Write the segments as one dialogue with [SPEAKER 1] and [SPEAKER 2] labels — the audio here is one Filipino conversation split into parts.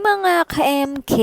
[SPEAKER 1] Hi mga ka-MK!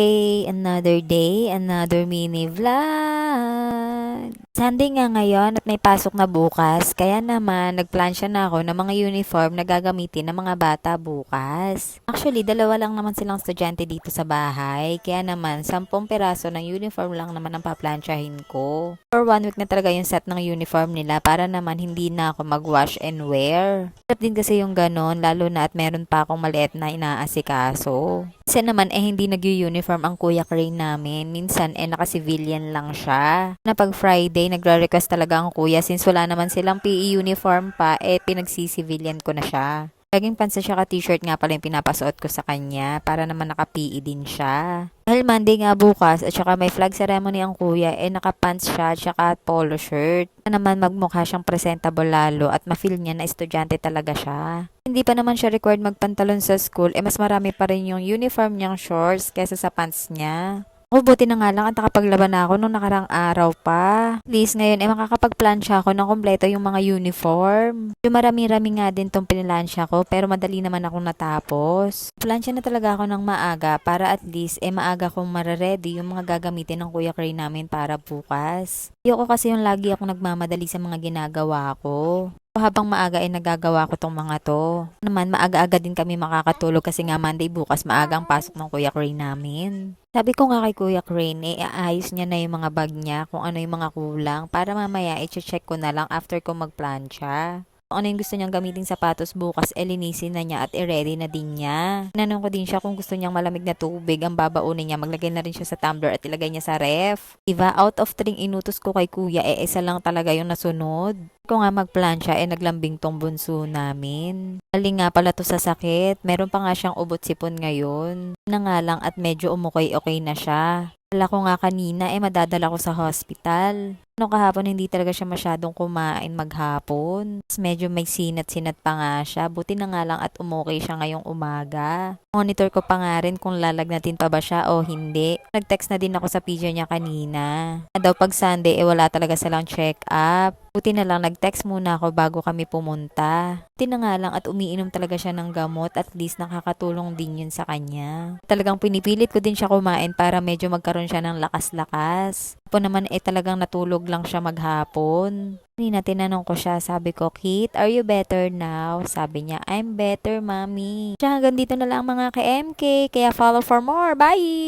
[SPEAKER 1] Another day, another mini vlog! Sunday nga ngayon at may pasok na bukas, kaya naman nagplansya na ako ng mga uniform na gagamitin ng mga bata bukas. Actually, dalawa lang naman silang estudyante dito sa bahay, kaya naman 10 piraso ng uniform lang naman ang paplansyahin ko. For 1 week na talaga yung set ng uniform nila para naman hindi na ako mag-wash and wear. Hirap din kasi yung ganon, lalo na at meron pa akong maliit na inaasikaso. Kasi naman hindi nag-uniform ang Kuya Crane namin. Minsan naka-civilian lang siya. Na pag Friday, nagre-request talaga ang kuya since wala naman silang PE uniform pa, pinagsi-civilian ko na siya. Laging pansa siya ka t-shirt nga pala yung pinapasuot ko sa kanya para naman naka-PE din siya. Dahil Monday nga bukas at saka may flag ceremony ang kuya, naka-pants siya at saka polo shirt. Na naman magmukha siyang presentable lalo at ma-feel niya na estudyante talaga siya. Hindi pa naman siya required magpantalon sa school, mas marami pa rin yung uniform niyang shorts kaysa sa pants niya. Ako buti na nga lang at nakapaglaban na ako nung nakarang araw pa. At least ngayon makakapagplansya ako ng kompleto yung mga uniform. Yung marami-rami nga din tong pinilansya ko pero madali naman akong natapos. Plansya na talaga ako ng maaga para at least maaga kong mararedy yung mga gagamitin ng Kuya Crane namin para bukas. Ayoko kasi yung lagi akong nagmamadali sa mga ginagawa ko. Habang maaga nagagawa ko tong mga to. Naman maaga-aga din kami makakatulog kasi nga Monday bukas maaga ang pasok ng Kuya Crane namin. Sabi ko nga kay Kuya Crane, aayos niya na yung mga bag niya kung ano yung mga kulang para mamaya i-check ko na lang after ko magplansya. Kung ano yung gusto niyang gamitin sapatos bukas, linisin na niya at i-ready na din niya. Tinanong ko din siya kung gusto niyang malamig na tubig ang babaunin niya, maglagay na rin siya sa tumbler at ilagay niya sa ref. Diba, out of 3 inutos ko kay kuya, isa lang talaga yung nasunod. Ko nga magplansya, naglambing tong bunso namin. Galing nga pala to sa sakit, meron pa nga siyang ubot sipon ngayon. Na nga lang at medyo okay na siya. Kala ko nga kanina madadala ko sa hospital. Nung kahapon hindi talaga siya masyadong kumain maghapon. Medyo may sinat-sinat pa nga siya. Buti na nga lang at umokay siya ngayong umaga. Monitor ko pa nga rin kung lalagnatin pa ba siya o hindi. Nag-text na din ako sa PJ niya kanina. Na daw pag Sunday wala talaga silang check-up. Buti na lang nag-text muna ako bago kami pumunta. Buti na nga lang at umiinom talaga siya ng gamot, at least nakakatulong din yun sa kanya. Talagang pinipilit ko din siya kumain para medyo magkaroon siya ng lakas-lakas. Po naman talagang natulog lang siya maghapon. Kanina tinanong ko siya, sabi ko, Kit, are you better now? Sabi niya, I'm better, mommy. Siya hanggang dito na lang mga ka-MK, kaya follow for more. Bye!